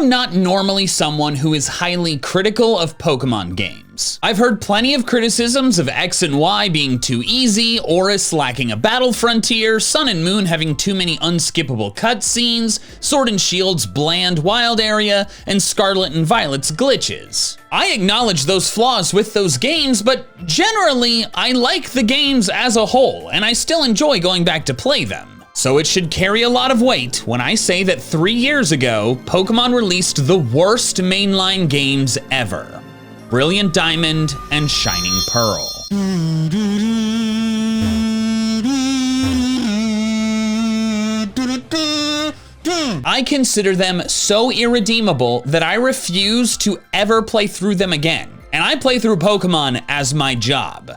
am not normally someone who is highly critical of Pokemon games. I've heard plenty of criticisms of X and Y being too easy, Oris lacking a battle frontier, Sun and Moon having too many unskippable cutscenes, Sword and Shield's bland wild area, and Scarlet and Violet's glitches. I acknowledge those flaws with those games, but generally, I like the games as a whole, and I still enjoy going back to play them. So it should carry a lot of weight when I say that 3 years ago, Pokemon released the worst mainline games ever: Brilliant Diamond and Shining Pearl. I consider them so irredeemable that I refuse to ever play through them again, and I play through Pokemon as my job.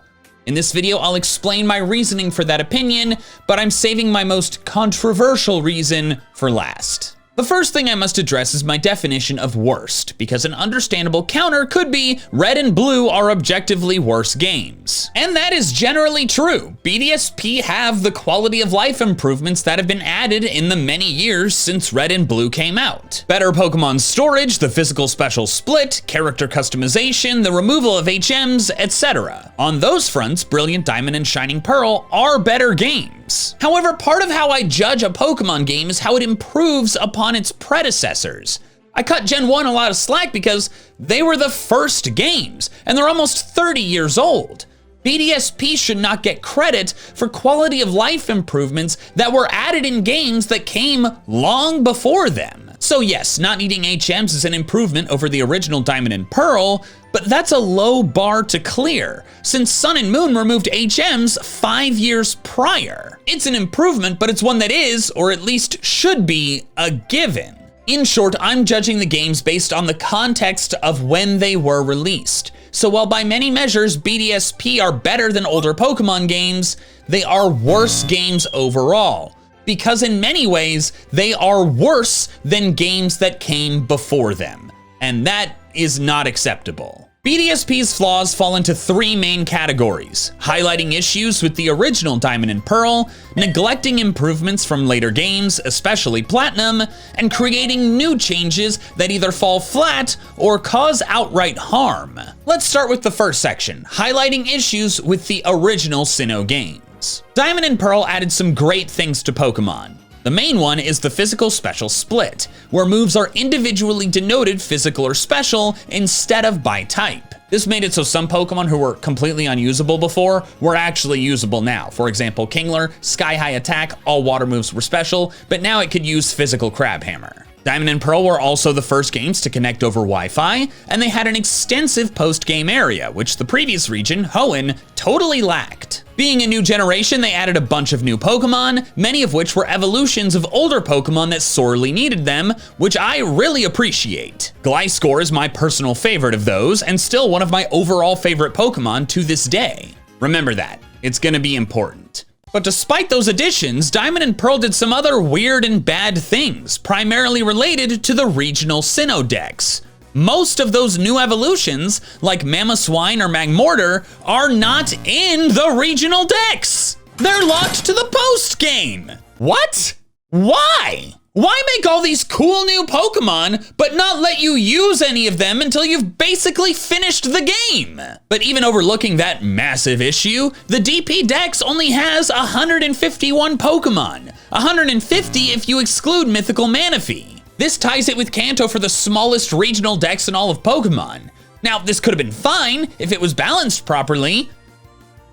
In this video, I'll explain my reasoning for that opinion, but I'm saving my most controversial reason for last. The first thing I must address is my definition of worst, because an understandable counter could be Red and Blue are objectively worse games. And that is generally true. BDSP have the quality of life improvements that have been added in the many years since Red and Blue came out. Better Pokemon storage, the physical special split, character customization, the removal of HMs, etc. On those fronts, Brilliant Diamond and Shining Pearl are better games. However, part of how I judge a Pokemon game is how it improves upon its predecessors. I cut Gen 1 a lot of slack because they were the first games, and they're almost 30 years old. BDSP should not get credit for quality of life improvements that were added in games that came long before them. So yes, not needing HMs is an improvement over the original Diamond and Pearl, but that's a low bar to clear, since Sun and Moon removed HMs 5 years prior. It's an improvement, but it's one that is, or at least should be, a given. In short, I'm judging the games based on the context of when they were released. So while by many measures BDSP are better than older Pokemon games, they are worse games overall, because in many ways, they are worse than games that came before them, and that is not acceptable. BDSP's flaws fall into 3 main categories: highlighting issues with the original Diamond and Pearl, neglecting improvements from later games, especially Platinum, and creating new changes that either fall flat or cause outright harm. Let's start with the first section, highlighting issues with the original Sinnoh games. Diamond and Pearl added some great things to Pokemon. The main one is the physical special split, where moves are individually denoted physical or special instead of by type. This made it so some Pokemon who were completely unusable before were actually usable now. For example, Kingler, Sky High Attack, all water moves were special, but now it could use physical Crab Hammer. Diamond and Pearl were also the first games to connect over Wi-Fi, and they had an extensive post-game area, which the previous region, Hoenn, totally lacked. Being a new generation, they added a bunch of new Pokemon, many of which were evolutions of older Pokemon that sorely needed them, which I really appreciate. Gliscor is my personal favorite of those, and still one of my overall favorite Pokemon to this day. Remember that, it's gonna be important. But despite those additions, Diamond and Pearl did some other weird and bad things, primarily related to the regional Sinnoh dex. Most of those new evolutions, like Mamoswine or Magmortar, are not in the regional dex. They're locked to the post-game. What? Why? Why make all these cool new Pokemon, but not let you use any of them until you've basically finished the game? But even overlooking that massive issue, the DP Dex only has 151 Pokemon, 150 if you exclude Mythical Manaphy. This ties it with Kanto for the smallest regional Dex in all of Pokemon. Now, this could have been fine if it was balanced properly,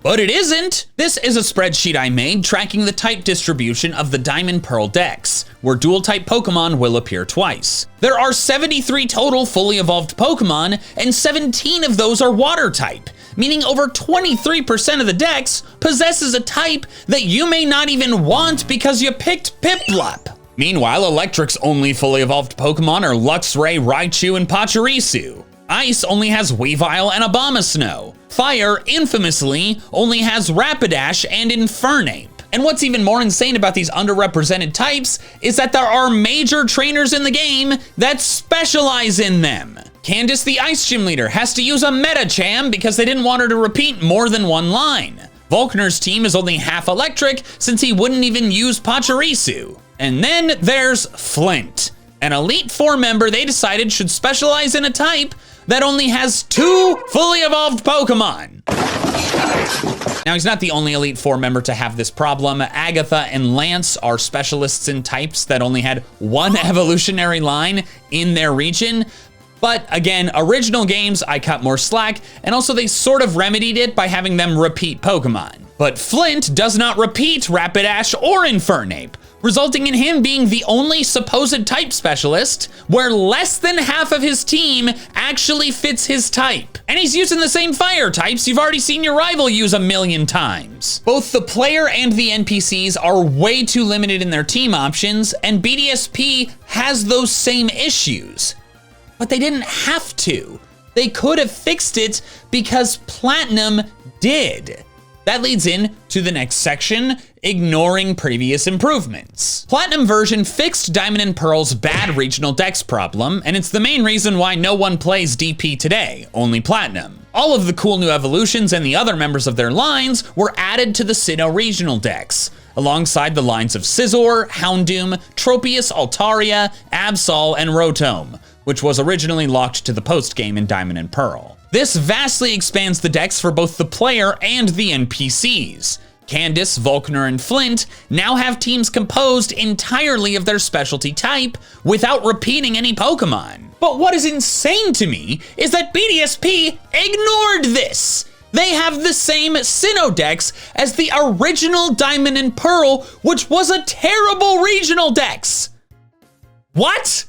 but it isn't. This is a spreadsheet I made tracking the type distribution of the Diamond Pearl Dex, where dual type Pokemon will appear twice. There are 73 total fully evolved Pokemon, and 17 of those are water type, meaning over 23% of the Dex possesses a type that you may not even want because you picked Piplup. Meanwhile, Electric's only fully evolved Pokemon are Luxray, Raichu, and Pachirisu. Ice only has Weavile and Abomasnow. Fire, infamously, only has Rapidash and Infernape. And what's even more insane about these underrepresented types is that there are major trainers in the game that specialize in them. Candace, the Ice Gym leader, has to use a Metacham because they didn't want her to repeat more than one line. Volkner's team is only half electric since he wouldn't even use Pachirisu. And then there's Flint. An Elite Four member they decided should specialize in a type that only has 2 fully evolved Pokemon. Now, he's not the only Elite Four member to have this problem. Agatha and Lance are specialists in types that only had 1 evolutionary line in their region. But again, original games, I cut more slack, and also they sort of remedied it by having them repeat Pokemon. But Flint does not repeat Rapidash or Infernape, resulting in him being the only supposed type specialist where less than half of his team actually fits his type. And he's using the same fire types you've already seen your rival use 1,000,000 times. Both the player and the NPCs are way too limited in their team options, and BDSP has those same issues. But they didn't have to. They could have fixed it because Platinum did. That leads in to the next section, ignoring previous improvements. Platinum version fixed Diamond and Pearl's bad regional dex problem, and it's the main reason why no one plays DP today, only Platinum. All of the cool new evolutions and the other members of their lines were added to the Sinnoh regional dex, alongside the lines of Scizor, Houndoom, Tropius, Altaria, Absol, and Rotom, which was originally locked to the post-game in Diamond and Pearl. This vastly expands the decks for both the player and the NPCs. Candace, Volkner, and Flint now have teams composed entirely of their specialty type without repeating any Pokemon. But what is insane to me is that BDSP ignored this. They have the same Sinnoh dex as the original Diamond and Pearl, which was a terrible regional dex. What?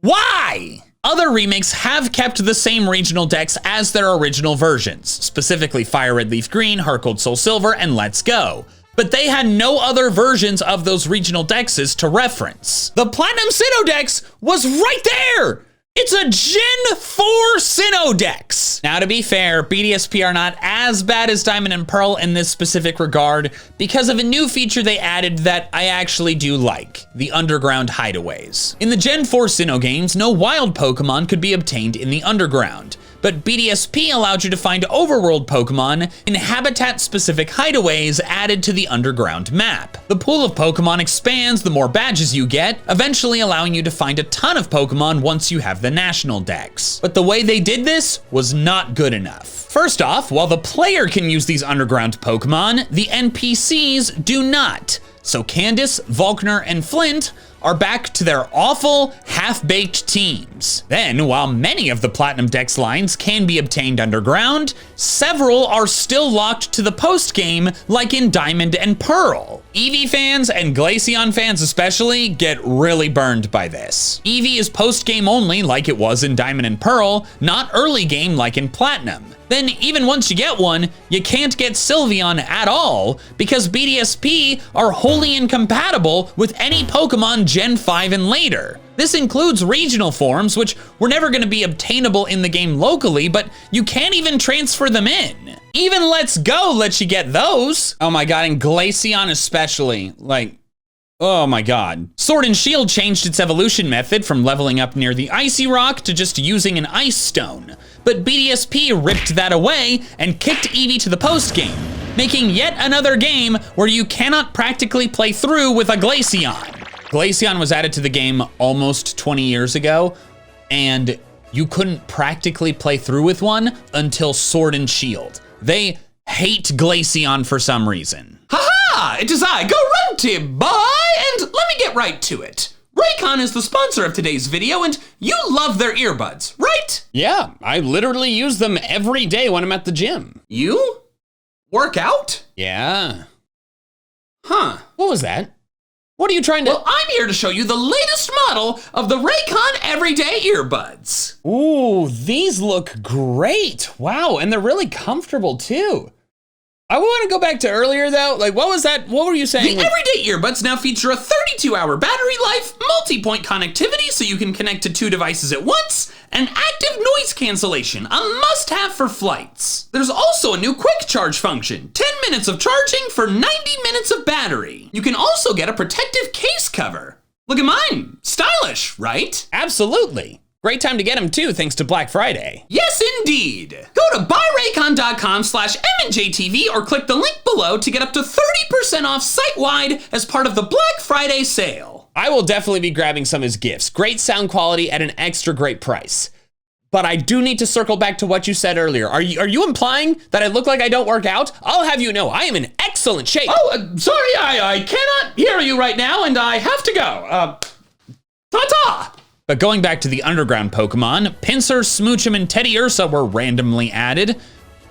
Why? Other remakes have kept the same regional decks as their original versions, specifically Fire Red Leaf Green, Heart Gold Soul Silver, and Let's Go. But they had no other versions of those regional dexes to reference. The Platinum Sinnoh dex was right there! It's a Gen 4 Sinnoh dex! Now, to be fair, BDSP are not as bad as Diamond and Pearl in this specific regard because of a new feature they added that I actually do like, the underground hideaways. In the Gen 4 Sinnoh games, no wild Pokemon could be obtained in the underground, but BDSP allowed you to find overworld Pokemon in habitat-specific hideaways added to the underground map. The pool of Pokemon expands the more badges you get, eventually allowing you to find a ton of Pokemon once you have the national dex. But the way they did this was not good enough. First off, while the player can use these underground Pokemon, the NPCs do not. So Candace, Volkner, and Flint are back to their awful, half-baked teams. Then, while many of the Platinum Dex lines can be obtained underground, several are still locked to the post-game, like in Diamond and Pearl. Eevee fans, and Glaceon fans especially, get really burned by this. Eevee is post-game only, like it was in Diamond and Pearl, not early game like in Platinum. Then, even once you get one, you can't get Sylveon at all because BDSP are wholly incompatible with any Pokemon Gen 5 and later. This includes regional forms, which were never going to be obtainable in the game locally, but you can't even transfer them in. Even Let's Go lets you get those. Oh my god, and Glaceon especially. Like, oh my god. Sword and Shield changed its evolution method from leveling up near the Icy Rock to just using an Ice Stone. But BDSP ripped that away and kicked Eevee to the post-game, making yet another game where you cannot practically play through with a Glaceon. Glaceon was added to the game almost 20 years ago, and you couldn't practically play through with one until Sword and Shield. They hate Glaceon for some reason. Haha! It is I, Garunty Boy, and let me get right to it. Raycon is the sponsor of today's video, and you love their earbuds, right? Yeah, I literally use them every day when I'm at the gym. You? Work out? Yeah. Huh. What was that? What are you trying to— Well, I'm here to show you the latest model of the Raycon Everyday Earbuds. Ooh, these look great. Wow, and they're really comfortable too. I want to go back to earlier though. Like, what was that? What were you saying? The Everyday Earbuds now feature a 32-hour battery life, multi-point connectivity so you can connect to 2 devices at once, and active noise cancellation, a must-have for flights. There's also a new quick charge function, 10 minutes of charging for 90 minutes of battery. You can also get a protective case cover. Look at mine, stylish, right? Absolutely. Great time to get them too, thanks to Black Friday. Yes, indeed. Go to buyraycon.com/MandJTV or click the link below to get up to 30% off site-wide as part of the Black Friday sale. I will definitely be grabbing some as gifts. Great sound quality at an extra great price. But I do need to circle back to what you said earlier. Are you implying that I look like I don't work out? I'll have you know, I am in excellent shape. Oh, sorry, I cannot hear you right now, and I have to go. Ta-ta! But going back to the underground Pokemon, Pinsir, Smoochum, and Teddiursa were randomly added.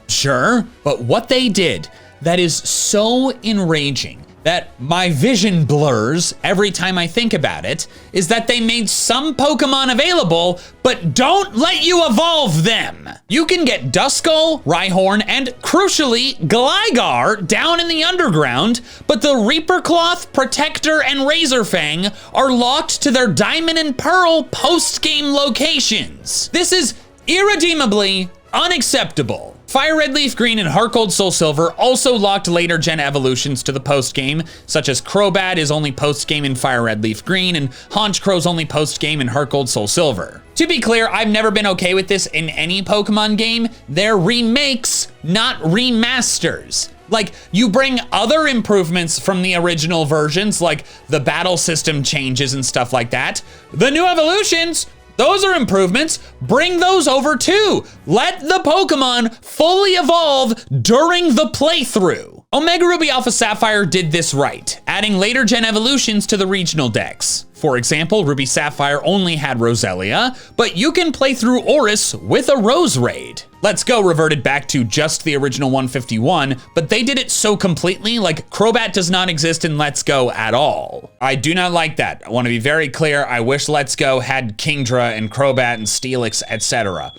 Sure, but what they did that is so enraging that my vision blurs every time I think about it is that they made some Pokemon available, but don't let you evolve them. You can get Duskull, Rhyhorn, and crucially, Gligar down in the underground, but the Reaper Cloth, Protector, and Razorfang are locked to their Diamond and Pearl post-game locations. This is irredeemably unacceptable. Fire Red Leaf Green and Heart Gold Soul Silver also locked later gen evolutions to the post-game, such as Crobat is only post-game in Fire Red Leaf Green, and Honchkrow's only post-game in Heart Gold Soul Silver. To be clear, I've never been okay with this in any Pokemon game. They're remakes, not remasters. Like, you bring other improvements from the original versions, like the battle system changes and stuff like that. The new evolutions, those are improvements. Bring those over too. Let the Pokemon fully evolve during the playthrough. Omega Ruby Alpha Sapphire did this right, adding later gen evolutions to the regional decks. For example, Ruby Sapphire only had Roselia, but you can play through Oris with a Rose Raid. Let's Go reverted back to just the original 151, but they did it so completely, like Crobat does not exist in Let's Go at all. I do not like that. I want to be very clear. I wish Let's Go had Kingdra and Crobat and Steelix, etc.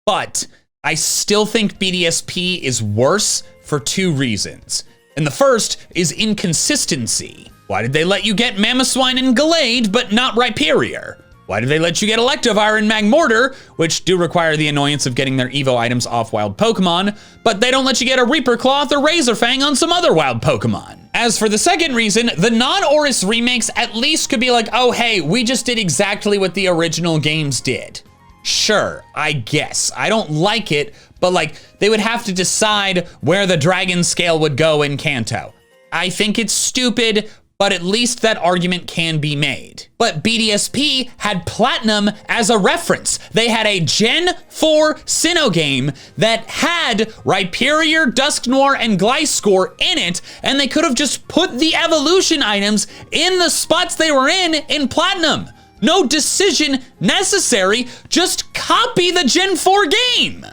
But I still think BDSP is worse for two reasons. And the first is inconsistency. Why did they let you get Mamoswine and Gallade, but not Rhyperior? Why did they let you get Electivire and Magmortar, which do require the annoyance of getting their Evo items off wild Pokemon, but they don't let you get a Reaper Cloth or Razorfang on some other wild Pokemon? As for the second reason, the non-Oris remakes at least could be like, oh hey, we just did exactly what the original games did. Sure, I guess. I don't like it, but like, they would have to decide where the dragon scale would go in Kanto. I think it's stupid, but at least that argument can be made. But BDSP had Platinum as a reference. They had a Gen 4 Sinnoh game that had Rhyperior, Dusknoir, and Gliscor in it, and they could have just put the evolution items in the spots they were in Platinum. No decision necessary, just copy the Gen 4 game.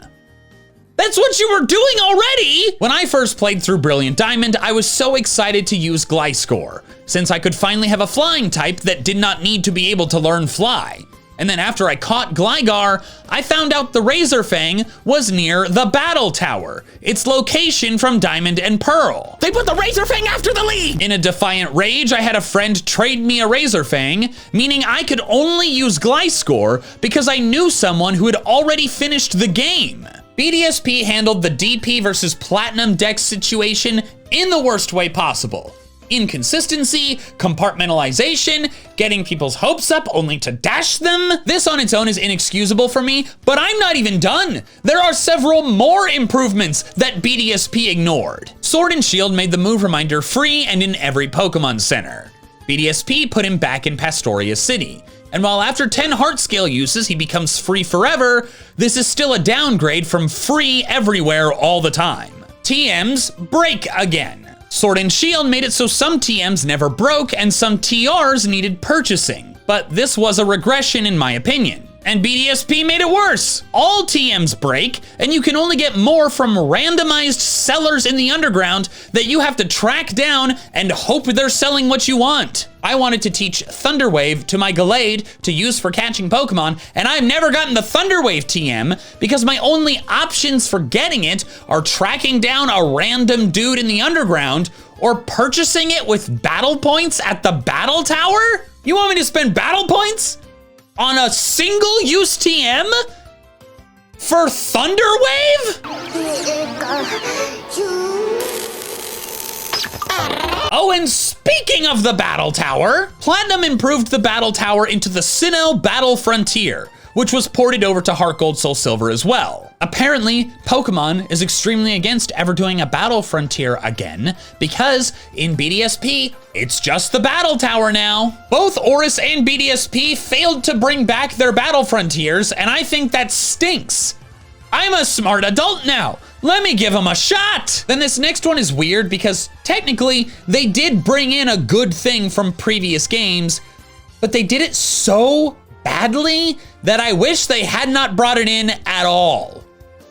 That's what you were doing already! When I first played through Brilliant Diamond, I was so excited to use Gliscor, since I could finally have a flying type that did not need to be able to learn Fly. And then after I caught Gligar, I found out the Razorfang was near the Battle Tower, its location from Diamond and Pearl. They put the Razorfang after the lead! In a defiant rage, I had a friend trade me a Razorfang, meaning I could only use Gliscor because I knew someone who had already finished the game. BDSP handled the DP versus Platinum deck situation in the worst way possible. Inconsistency, compartmentalization, getting people's hopes up only to dash them. This on its own is inexcusable for me, but I'm not even done. There are several more improvements that BDSP ignored. Sword and Shield made the move reminder free and in every Pokemon Center. BDSP put him back in Pastoria City. And while after 10 heart scale uses he becomes free forever, this is still a downgrade from free everywhere all the time. TMs break again. Sword and Shield made it so some TMs never broke and some TRs needed purchasing, but this was a regression in my opinion. And BDSP made it worse. All TMs break, and you can only get more from randomized sellers in the underground that you have to track down and hope they're selling what you want. I wanted to teach Thunder Wave to my Gallade to use for catching Pokemon, and I've never gotten the Thunder Wave TM because my only options for getting it are tracking down a random dude in the underground or purchasing it with battle points at the Battle Tower? You want me to spend battle points on a single-use TM for Thunder Wave? Oh, and speaking of the Battle Tower, Platinum improved the Battle Tower into the Sinnoh Battle Frontier, which was ported over to Heart Gold Soul Silver as well. Apparently, Pokemon is extremely against ever doing a battle frontier again, because in BDSP, it's just the battle tower now. Both ORAS and BDSP failed to bring back their battle frontiers, and I think that stinks. I'm a smart adult now. Let me give them a shot. Then this next one is weird because technically they did bring in a good thing from previous games, but they did it so badly that I wish they had not brought it in at all.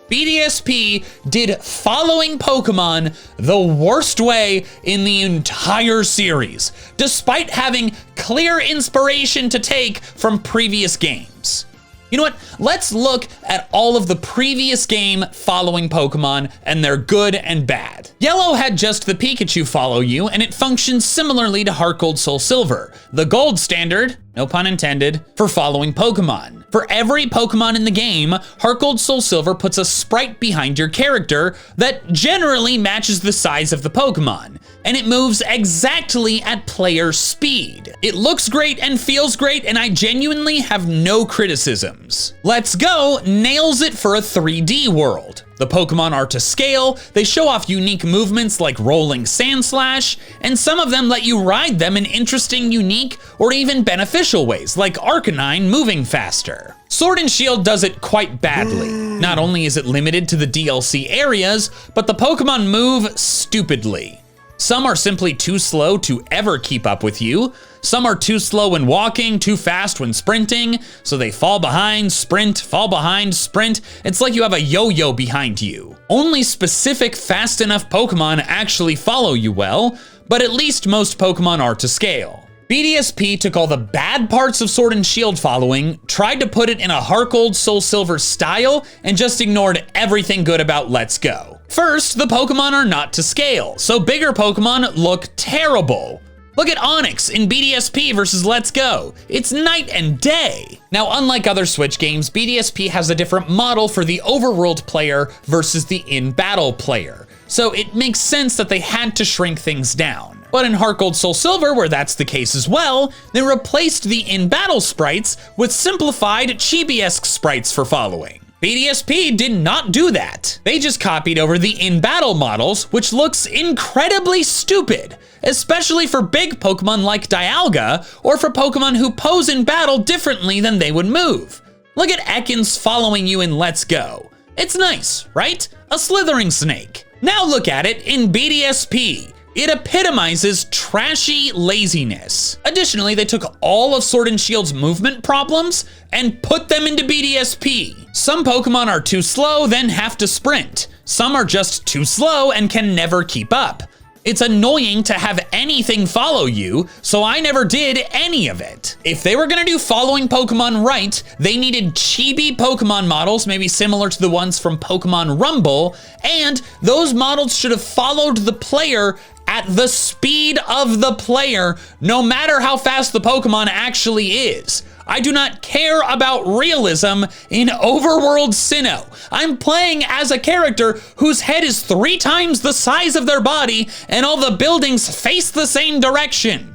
BDSP did following Pokemon the worst way in the entire series, despite having clear inspiration to take from previous games. You know what? Let's look at all of the previous game following Pokemon, and they're good and bad. Yellow had just the Pikachu follow you, and it functions similarly to Heart Gold Soul Silver, the gold standard, no pun intended, for following Pokemon. For every Pokemon in the game, Heart Gold Soul Silver puts a sprite behind your character that generally matches the size of the Pokemon, and it moves exactly at player speed. It looks great and feels great, and I genuinely have no criticisms. Let's Go nails it for a 3D world. The Pokemon are to scale, they show off unique movements like rolling Sandslash, and some of them let you ride them in interesting, unique, or even beneficial ways, like Arcanine moving faster. Sword and Shield does it quite badly. Not only is it limited to the DLC areas, but the Pokemon move stupidly. Some are simply too slow to ever keep up with you. Some are too slow when walking, too fast when sprinting, so they fall behind, sprint, fall behind, sprint. It's like you have a yo-yo behind you. Only specific fast enough Pokemon actually follow you well, but at least most Pokemon are to scale. BDSP took all the bad parts of Sword and Shield following, tried to put it in a Heart Gold Soul Silver style, and just ignored everything good about Let's Go. First, the Pokemon are not to scale, so bigger Pokemon look terrible. Look at Onix in BDSP versus Let's Go. It's night and day. Now, unlike other Switch games, BDSP has a different model for the overworld player versus the in-battle player. So it makes sense that they had to shrink things down. But in Heart Gold Soul Silver, where that's the case as well, they replaced the in-battle sprites with simplified chibi-esque sprites for following. BDSP did not do that. They just copied over the in-battle models, which looks incredibly stupid, especially for big Pokemon like Dialga, or for Pokemon who pose in battle differently than they would move. Look at Ekans following you in Let's Go. It's nice, right? A slithering snake. Now look at it in BDSP. It epitomizes trashy laziness. Additionally, they took all of Sword and Shield's movement problems and put them into BDSP. Some Pokemon are too slow, then have to sprint. Some are just too slow and can never keep up. It's annoying to have anything follow you, so I never did any of it. If they were gonna do following Pokemon right, they needed chibi Pokemon models, maybe similar to the ones from Pokemon Rumble, and those models should have followed the player at the speed of the player, no matter how fast the Pokemon actually is. I do not care about realism in Overworld Sinnoh. I'm playing as a character whose head is 3 times the size of their body and all the buildings face the same direction.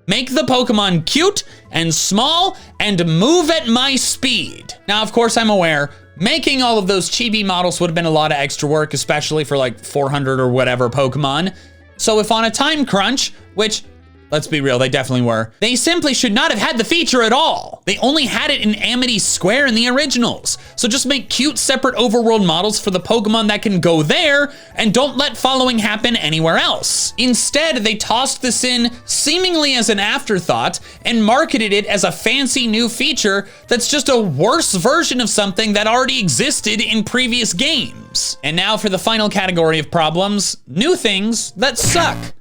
Make the Pokemon cute and small and move at my speed. Now, of course, I'm aware making all of those chibi models would have been a lot of extra work, especially for like 400 or whatever Pokemon. So if on a time crunch, which, let's be real, they definitely were, they simply should not have had the feature at all. They only had it in Amity Square in the originals. So just make cute separate overworld models for the Pokemon that can go there, and don't let following happen anywhere else. Instead, they tossed this in seemingly as an afterthought and marketed it as a fancy new feature that's just a worse version of something that already existed in previous games. And now for the final category of problems, new things that suck.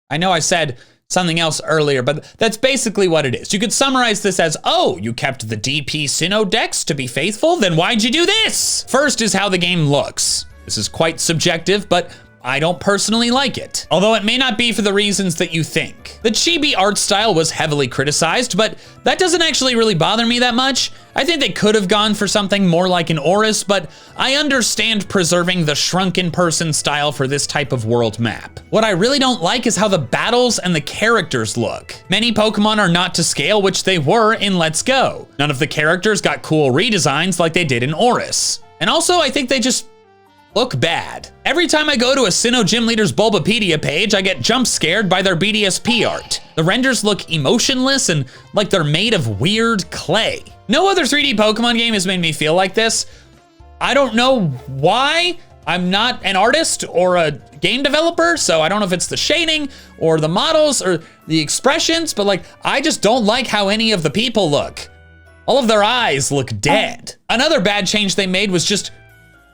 I know I said something else earlier, but that's basically what it is. You could summarize this as, oh, you kept the DP Sinnoh Dex to be faithful? Then why'd you do this? First is how the game looks. This is quite subjective, but I don't personally like it, although it may not be for the reasons that you think. The chibi art style was heavily criticized, but that doesn't actually really bother me that much. I think they could have gone for something more like an Oris, but I understand preserving the shrunken person style for this type of world map. What I really don't like is how the battles and the characters look. Many Pokemon are not to scale, which they were in Let's Go. None of the characters got cool redesigns like they did in Oris. And also, I think they just look bad. Every time I go to a Sinnoh Gym Leader's Bulbapedia page, I get jump scared by their BDSP art. The renders look emotionless and like they're made of weird clay. No other 3D Pokemon game has made me feel like this. I don't know why. I'm not an artist or a game developer, so I don't know if it's the shading or the models or the expressions, but like, I just don't like how any of the people look. All of their eyes look dead. Another bad change they made was just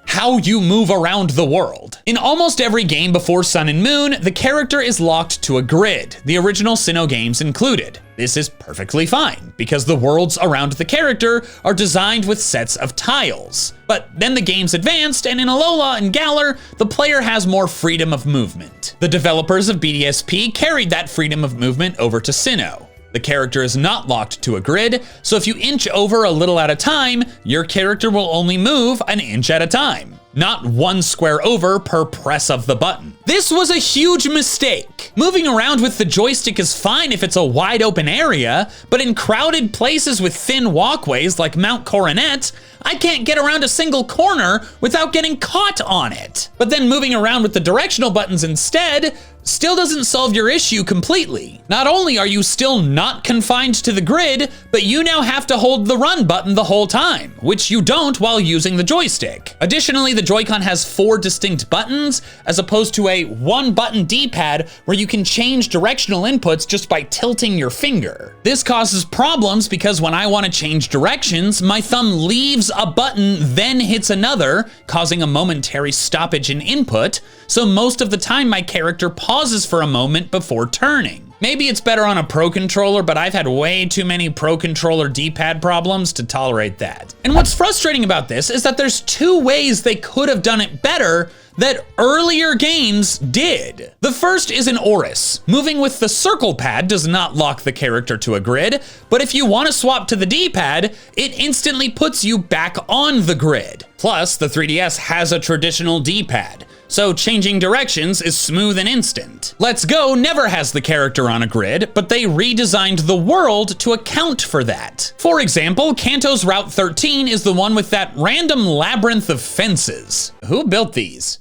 how you move around the world. In almost every game before Sun and Moon, the character is locked to a grid, the original Sinnoh games included. This is perfectly fine, because the worlds around the character are designed with sets of tiles. But then the games advanced, and in Alola and Galar, the player has more freedom of movement. The developers of BDSP carried that freedom of movement over to Sinnoh. The character is not locked to a grid, so if you inch over a little at a time, your character will only move an inch at a time, not one square over per press of the button. This was a huge mistake. Moving around with the joystick is fine if it's a wide open area, but in crowded places with thin walkways like Mount Coronet, I can't get around a single corner without getting caught on it. But then moving around with the directional buttons instead still doesn't solve your issue completely. Not only are you still not confined to the grid, but you now have to hold the run button the whole time, which you don't while using the joystick. Additionally, the Joy-Con has 4 distinct buttons, as opposed to a 1-button D-pad where you can change directional inputs just by tilting your finger. This causes problems because when I want to change directions, my thumb leaves a button, then hits another, causing a momentary stoppage in input, so most of the time my character pauses for a moment before turning. Maybe it's better on a Pro Controller, but I've had way too many Pro Controller D-pad problems to tolerate that. And what's frustrating about this is that there's 2 ways they could have done it better that earlier games did. The first is in Oris. Moving with the circle pad does not lock the character to a grid, but if you want to swap to the D-pad, it instantly puts you back on the grid. Plus, the 3DS has a traditional D-pad, so changing directions is smooth and instant. Let's Go never has the character on a grid, but they redesigned the world to account for that. For example, Kanto's Route 13 is the one with that random labyrinth of fences. Who built these?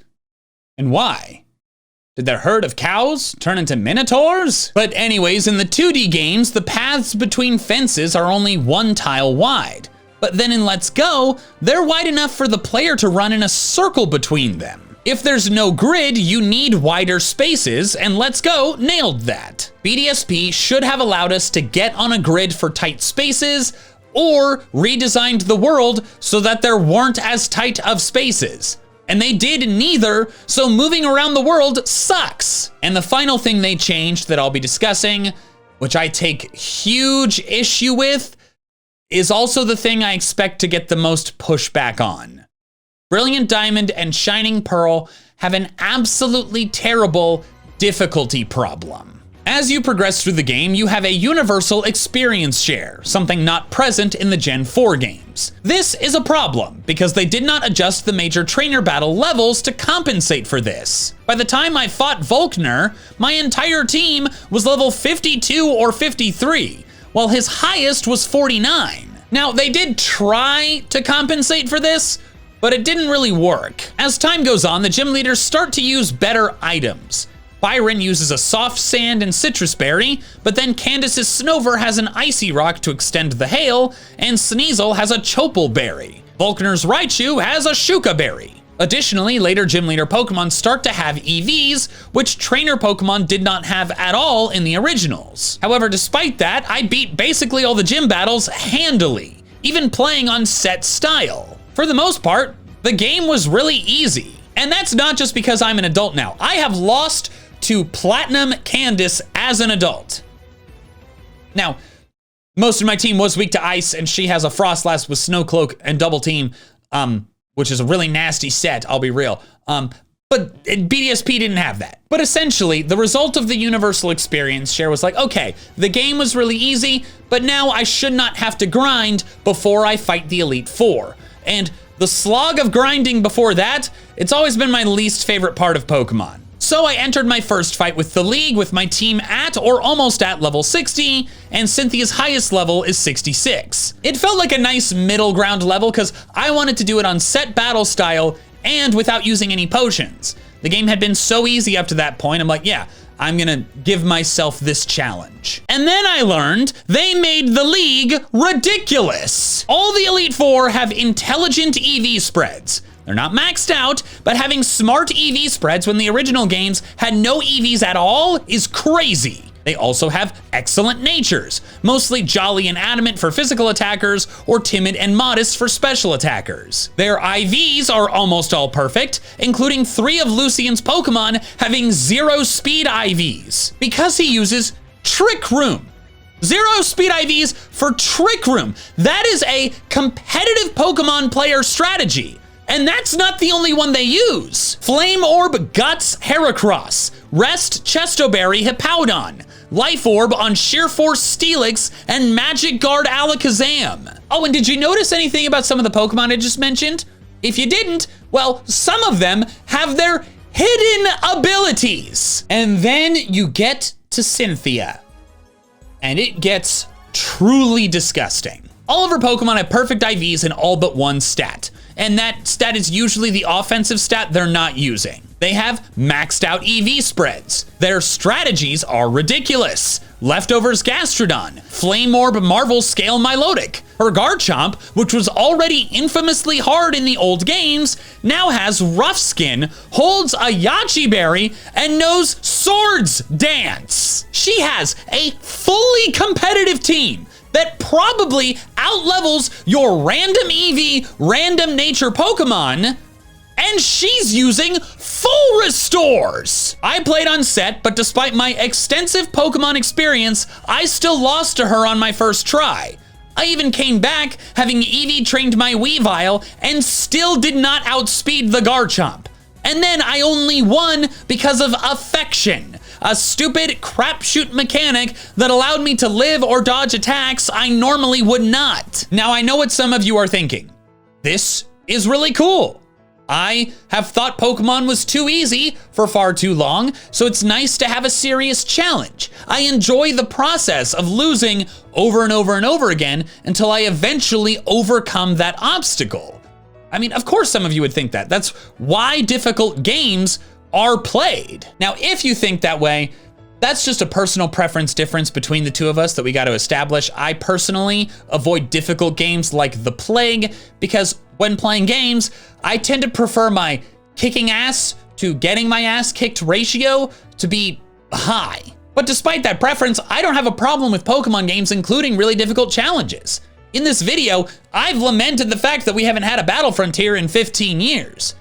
And why? Did their herd of cows turn into minotaurs? But anyways, in the 2D games, the paths between fences are only 1 tile wide. But then in Let's Go, they're wide enough for the player to run in a circle between them. If there's no grid, you need wider spaces, and Let's Go nailed that. BDSP should have allowed us to get on a grid for tight spaces, or redesigned the world so that there weren't as tight of spaces. And they did neither, so moving around the world sucks. And the final thing they changed that I'll be discussing, which I take huge issue with, is also the thing I expect to get the most pushback on. Brilliant Diamond and Shining Pearl have an absolutely terrible difficulty problem. As you progress through the game, you have a universal experience share, something not present in the Gen 4 games. This is a problem, because they did not adjust the major trainer battle levels to compensate for this. By the time I fought Volkner, my entire team was level 52 or 53, while his highest was 49. Now, they did try to compensate for this, but it didn't really work. As time goes on, the gym leaders start to use better items. Byron uses a soft sand and citrus berry, but then Candace's Snover has an icy rock to extend the hail, and Sneasel has a chopal berry. Volkner's Raichu has a shuka berry. Additionally, later gym leader Pokemon start to have EVs, which trainer Pokemon did not have at all in the originals. However, despite that, I beat basically all the gym battles handily, even playing on set style. For the most part, the game was really easy. And that's not just because I'm an adult now. I have lost to Platinum Candace as an adult. Now, most of my team was weak to ice, and she has a Frostlass with Snow Cloak and Double Team, which is a really nasty set, I'll be real. But BDSP didn't have that. But essentially, the result of the universal experience share was like, okay, the game was really easy, but now I should not have to grind before I fight the Elite Four. And the slog of grinding before that, it's always been my least favorite part of Pokemon. So I entered my first fight with the League with my team at or almost at level 60, and Cynthia's highest level is 66. It felt like a nice middle ground level because I wanted to do it on set battle style and without using any potions. The game had been so easy up to that point, I'm like, yeah, I'm gonna give myself this challenge. And then I learned they made the League ridiculous. All the Elite Four have intelligent EV spreads. They're not maxed out, but having smart EV spreads when the original games had no EVs at all is crazy. They also have excellent natures, mostly jolly and adamant for physical attackers or timid and modest for special attackers. Their IVs are almost all perfect, including 3 of Lucian's Pokemon having 0 speed IVs, because he uses Trick Room. 0 speed IVs for Trick Room. That is a competitive Pokemon player strategy. And that's not the only one they use. Flame Orb Guts Heracross, Rest Chestoberry Hippowdon, Life Orb on Sheer Force Steelix, and Magic Guard Alakazam. Oh, and did you notice anything about some of the Pokemon I just mentioned? If you didn't, well, some of them have their hidden abilities. And then you get to Cynthia, and it gets truly disgusting. All of her Pokemon have perfect IVs in all but one stat, and that stat is usually the offensive stat they're not using. They have maxed out EV spreads. Their strategies are ridiculous. Leftovers Gastrodon, Flame Orb Marvel Scale Milotic. Her Garchomp, which was already infamously hard in the old games, now has Rough Skin, holds a Yachi Berry, and knows Swords Dance. She has a fully competitive team that probably outlevels your random EV, random nature Pokemon, and she's using full restores. I played on set, but despite my extensive Pokemon experience, I still lost to her on my first try. I even came back having EV trained my Weavile and still did not outspeed the Garchomp. And then I only won because of affection, a stupid crapshoot mechanic that allowed me to live or dodge attacks I normally would not. Now I know what some of you are thinking. This is really cool. I have thought Pokemon was too easy for far too long, so it's nice to have a serious challenge. I enjoy the process of losing over and over and over again until I eventually overcome that obstacle. I mean, of course some of you would think that. That's why difficult games are played. Now, if you think that way, that's just a personal preference difference between the two of us that we got to establish. I personally avoid difficult games like the plague because when playing games, I tend to prefer my kicking ass to getting my ass kicked ratio to be high. But despite that preference, I don't have a problem with Pokemon games including really difficult challenges. In this video, I've lamented the fact that we haven't had a Battle Frontier in 15 years.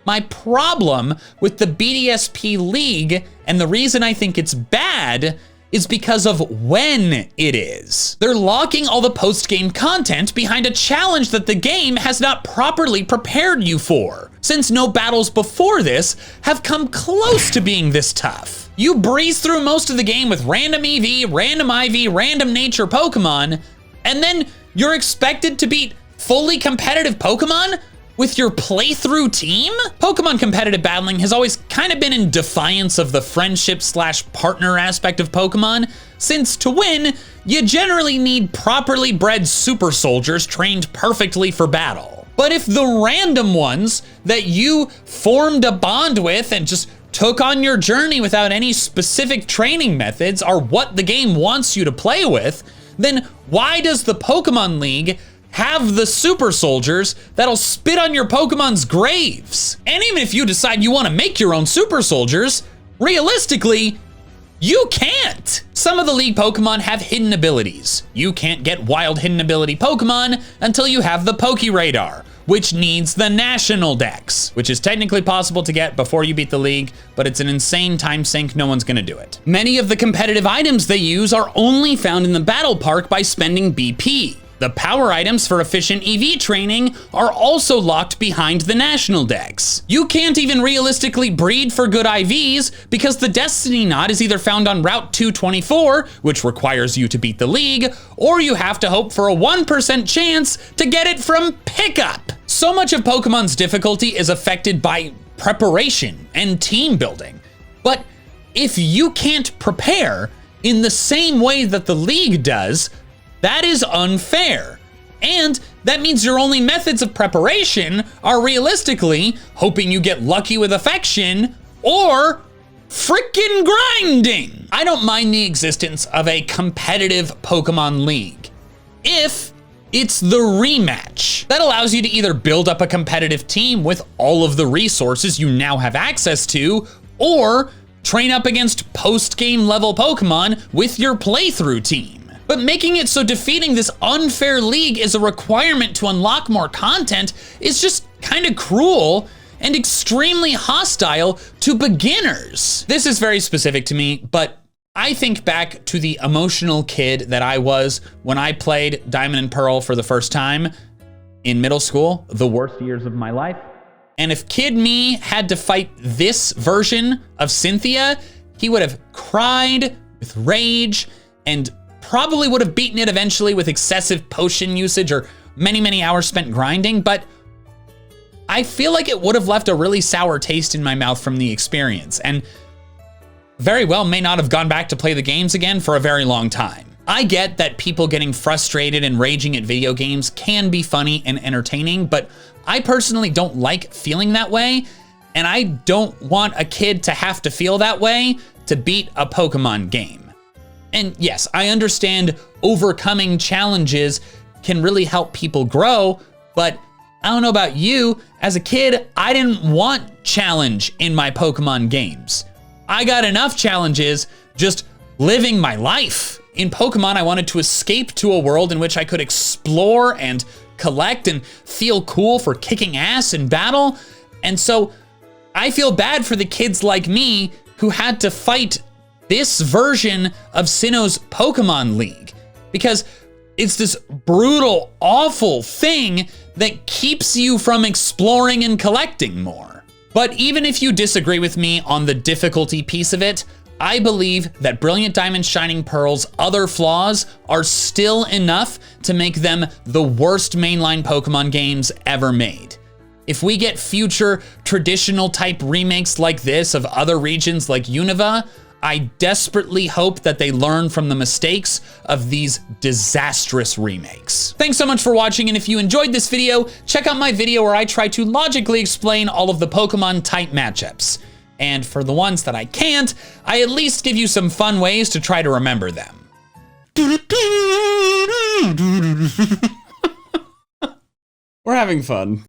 My problem with the BDSP League, and the reason I think it's bad, is because of when it is. They're locking all the post-game content behind a challenge that the game has not properly prepared you for, since no battles before this have come close to being this tough. You breeze through most of the game with random EV, random IV, random nature Pokemon, and then you're expected to beat fully competitive Pokemon with your playthrough team? Pokemon competitive battling has always kind of been in defiance of the friendship/partner aspect of Pokemon, since to win, you generally need properly bred super soldiers trained perfectly for battle. But if the random ones that you formed a bond with and just took on your journey without any specific training methods are what the game wants you to play with, then why does the Pokemon League have the super soldiers that'll spit on your Pokemon's graves? And even if you decide you want to make your own super soldiers, realistically, you can't. Some of the League Pokemon have hidden abilities. You can't get wild hidden ability Pokemon until you have the Pokeradar, which needs the National Dex, which is technically possible to get before you beat the League, but it's an insane time sink, no one's gonna do it. Many of the competitive items they use are only found in the Battle Park by spending BP. The power items for efficient EV training are also locked behind the national decks. You can't even realistically breed for good IVs because the Destiny Knot is either found on Route 224, which requires you to beat the league, or you have to hope for a 1% chance to get it from pickup. So much of Pokemon's difficulty is affected by preparation and team building. But if you can't prepare in the same way that the league does, that is unfair. And that means your only methods of preparation are realistically hoping you get lucky with affection or frickin' grinding. I don't mind the existence of a competitive Pokemon League if it's the rematch. That allows you to either build up a competitive team with all of the resources you now have access to, or train up against post-game level Pokemon with your playthrough team. But making it so defeating this unfair league is a requirement to unlock more content is just kind of cruel and extremely hostile to beginners. This is very specific to me, but I think back to the emotional kid that I was when I played Diamond and Pearl for the first time in middle school, the worst years of my life. And if kid me had to fight this version of Cynthia, he would have cried with rage and probably would have beaten it eventually with excessive potion usage or many, many hours spent grinding, but I feel like it would have left a really sour taste in my mouth from the experience, and very well may not have gone back to play the games again for a very long time. I get that people getting frustrated and raging at video games can be funny and entertaining, but I personally don't like feeling that way, and I don't want a kid to have to feel that way to beat a Pokemon game. And yes, I understand overcoming challenges can really help people grow, but I don't know about you, as a kid, I didn't want challenge in my Pokemon games. I got enough challenges just living my life. In Pokemon, I wanted to escape to a world in which I could explore and collect and feel cool for kicking ass in battle. And so I feel bad for the kids like me who had to fight this version of Sinnoh's Pokemon League, because it's this brutal, awful thing that keeps you from exploring and collecting more. But even if you disagree with me on the difficulty piece of it, I believe that Brilliant Diamond Shining Pearl's other flaws are still enough to make them the worst mainline Pokemon games ever made. If we get future traditional type remakes like this of other regions like Unova, I desperately hope that they learn from the mistakes of these disastrous remakes. Thanks so much for watching, and if you enjoyed this video, check out my video where I try to logically explain all of the Pokemon type matchups. And for the ones that I can't, I at least give you some fun ways to try to remember them. We're having fun.